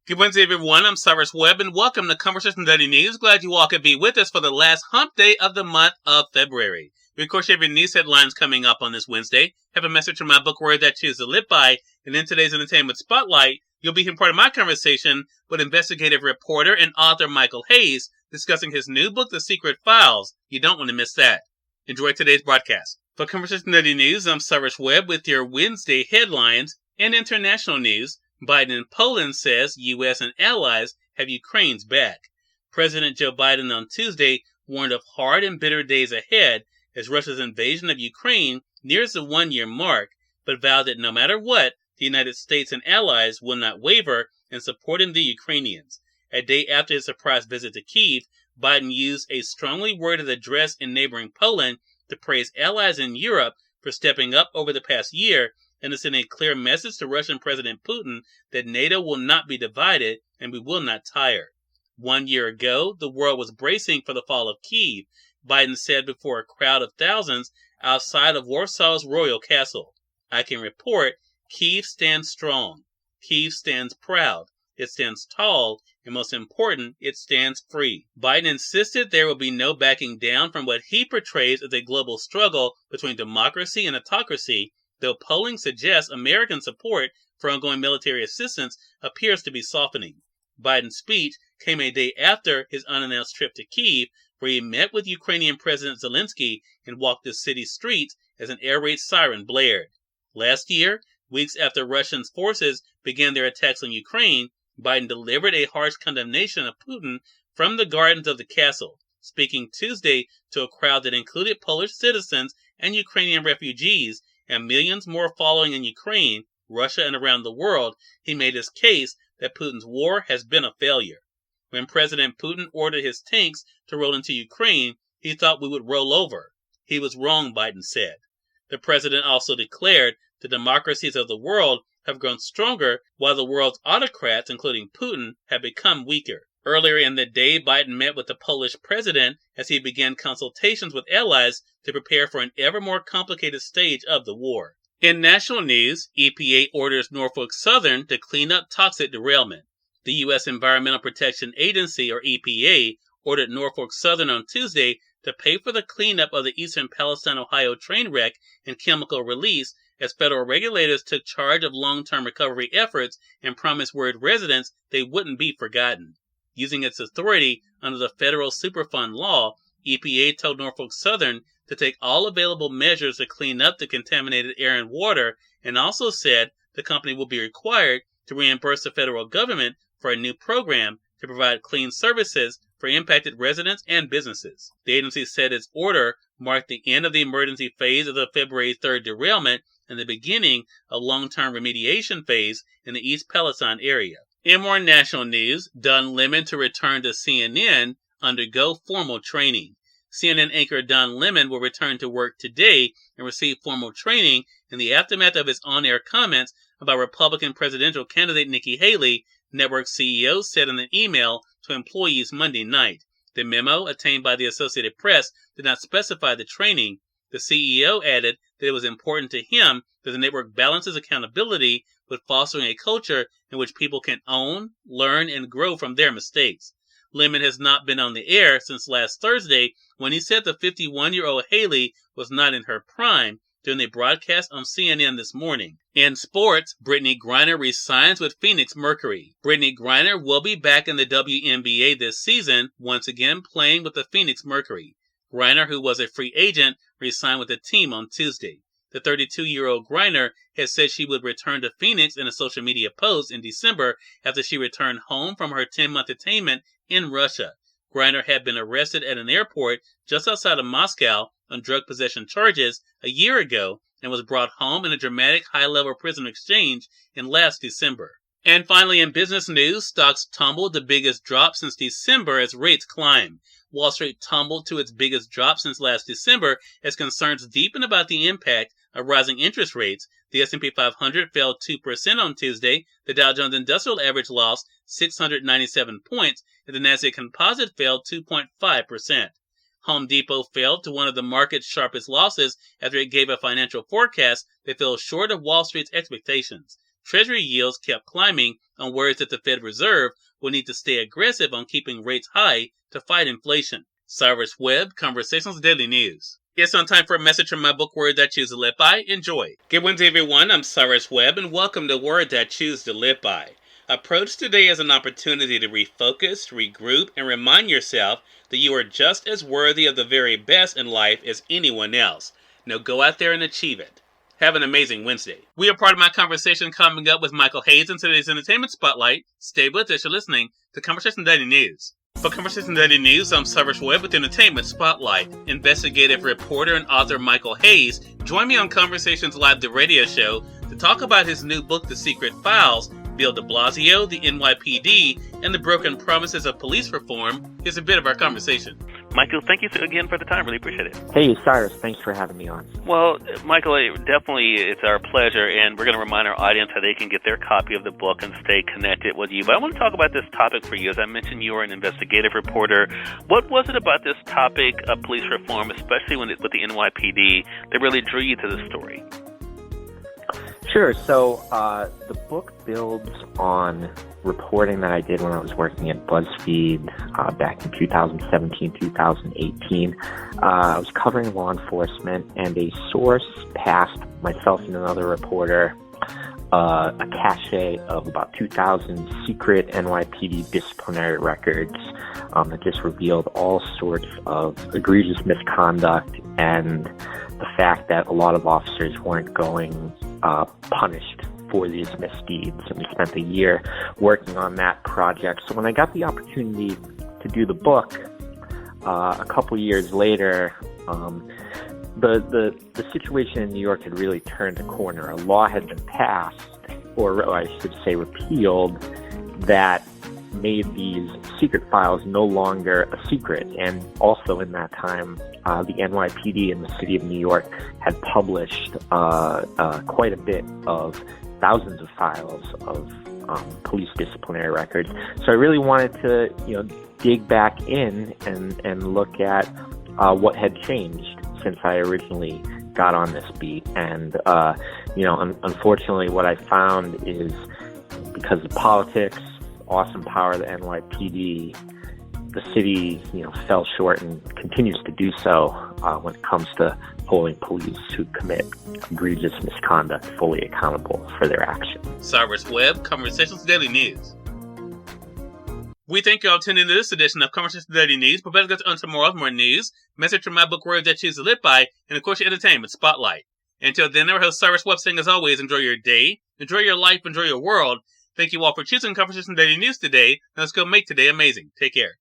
Good Wednesday, everyone. I'm Cyrus Webb, and welcome to Conversation Daily News. Glad you all could be with us for the last hump day of the month of February. We, of course, have your news headlines coming up on this Wednesday. Have a message from my book, Word That Choose to Live By, and in today's Entertainment Spotlight, you'll be hearing part of my conversation with investigative reporter and author Michael Hayes discussing his new book, The Secret Files. You don't want to miss that. Enjoy today's broadcast. For Conversation Daily News, I'm Cyrus Webb with your Wednesday headlines and international news. Biden in Poland says U.S. and allies have Ukraine's back. President Joe Biden on Tuesday warned of hard and bitter days ahead as Russia's invasion of Ukraine nears the one-year mark, but vowed that no matter what, the United States and allies will not waver in supporting the Ukrainians. A day after his surprise visit to Kyiv, Biden used a strongly worded address in neighboring Poland to praise allies in Europe for stepping up over the past year and to send a clear message to Russian President Putin that NATO will not be divided and we will not tire. 1 year ago, the world was bracing for the fall of Kyiv, Biden said before a crowd of thousands outside of Warsaw's royal castle. I can report Kyiv stands strong. Kyiv stands proud. It stands tall, and most important, it stands free. Biden insisted there will be no backing down from what he portrays as a global struggle between democracy and autocracy, though polling suggests American support for ongoing military assistance appears to be softening. Biden's speech came a day after his unannounced trip to Kyiv, where he met with Ukrainian President Zelensky and walked the city's streets as an air raid siren blared. Last year, weeks after Russian forces began their attacks on Ukraine, Biden delivered a harsh condemnation of Putin from the gardens of the castle, speaking Tuesday to a crowd that included Polish citizens and Ukrainian refugees, and millions more following in Ukraine, Russia, and around the world. He made his case that Putin's war has been a failure. When President Putin ordered his tanks to roll into Ukraine, he thought we would roll over. He was wrong, Biden said. The president also declared the democracies of the world have grown stronger while the world's autocrats, including Putin, have become weaker. Earlier in the day, Biden met with the Polish president as he began consultations with allies to prepare for an ever more complicated stage of the war. In national news, EPA orders Norfolk Southern to clean up toxic derailment. The U.S. Environmental Protection Agency, or EPA, ordered Norfolk Southern on Tuesday to pay for the cleanup of the Eastern Palestine, Ohio train wreck and chemical release as federal regulators took charge of long-term recovery efforts and promised worried residents they wouldn't be forgotten. Using its authority under the federal Superfund law, EPA told Norfolk Southern to take all available measures to clean up the contaminated air and water, and also said the company will be required to reimburse the federal government for a new program to provide clean services for impacted residents and businesses. The agency said its order marked the end of the emergency phase of the February 3rd derailment and the beginning of long-term remediation phase in the East Palestine area. In more national news, Don Lemon to return to CNN, undergo formal training. CNN anchor Don Lemon will return to work today and receive formal training in the aftermath of his on-air comments about Republican presidential candidate Nikki Haley, network CEO said in an email to employees Monday night. The memo, obtained by the Associated Press, did not specify the training. The CEO added that it was important to him that the network balances accountability with fostering a culture in which people can own, learn, and grow from their mistakes. Lemon has not been on the air since last Thursday when he said the 51-year-old Haley was not in her prime during the broadcast on CNN this morning. In sports, Brittany Griner resigns with Phoenix Mercury. Brittany Griner will be back in the WNBA this season, once again playing with the Phoenix Mercury. Griner, who was a free agent, resigned with the team on Tuesday. The 32-year-old Griner has said she would return to Phoenix in a social media post in December after she returned home from her 10-month detainment in Russia. Griner had been arrested at an airport just outside of Moscow on drug possession charges a year ago and was brought home in a dramatic high-level prisoner exchange in last December. And finally, in business news, stocks tumbled the biggest drop since December as rates climb. Wall Street tumbled to its biggest drop since last December as concerns deepen about the impact of rising interest rates. The S&P 500 fell 2% on Tuesday. The Dow Jones Industrial Average lost 697 points, and the Nasdaq Composite fell 2.5%. Home Depot fell to one of the market's sharpest losses after it gave a financial forecast that fell short of Wall Street's expectations. Treasury yields kept climbing on words that the Fed Reserve will need to stay aggressive on keeping rates high to fight inflation. Cyrus Webb, Conversations Daily News. It's on time for a message from my book, Word That Choose to Live By. Enjoy. Good Wednesday, everyone. I'm Cyrus Webb, and welcome to Word That Choose to Live By. Approach today as an opportunity to refocus, regroup, and remind yourself that you are just as worthy of the very best in life as anyone else. Now go out there and achieve it. Have an amazing Wednesday. We are part of my conversation coming up with Michael Hayes in today's Entertainment Spotlight. Stay with us. You're listening to Conversation Daily News. For Conversation Daily News, I'm Cyrus Webb with Entertainment Spotlight. Investigative reporter and author Michael Hayes joined me on Conversations Live, the radio show, to talk about his new book, The Secret Files, Bill de Blasio, the NYPD, and the broken promises of police reform. Here's a bit of our conversation. Michael, thank you again for the time. Really appreciate it. Hey, Cyrus. Thanks for having me on. Well, Michael, definitely it's our pleasure, and we're going to remind our audience how they can get their copy of the book and stay connected with you. But I want to talk about this topic for you. As I mentioned, you are an investigative reporter. What was it about this topic of police reform, especially with the NYPD, that really drew you to the story? Sure. So the book builds on reporting that I did when I was working at BuzzFeed back in 2017, 2018. I was covering law enforcement, and a source passed myself and another reporter a cache of about 2,000 secret NYPD disciplinary records that just revealed all sorts of egregious misconduct and the fact that a lot of officers weren't going punished for these misdeeds. And we spent a year working on that project. So when I got the opportunity to do the book, a couple years later, the situation in New York had really turned a corner. A law had been passed, or I should say repealed, that made these secret files no longer a secret. And also in that time, the NYPD in the city of New York had published quite a bit of thousands of files of police disciplinary records. So I really wanted to, dig back in and look at what had changed since I originally got on this beat. And, unfortunately, what I found is because of politics, awesome power of the NYPD, the city, fell short and continues to do so when it comes to holding police who commit egregious misconduct fully accountable for their actions. Cyrus Webb, Conversations Daily News. We thank you all for tuning into this edition of Conversations Daily News. But better get on tomorrow with more news, message from my book, Word That Choose to Live By, and of course your Entertainment Spotlight. Until then, our host Cyrus Webb saying, as always, enjoy your day, enjoy your life, enjoy your world. Thank you all for choosing Conversations Daily News today. Now let's go make today amazing. Take care.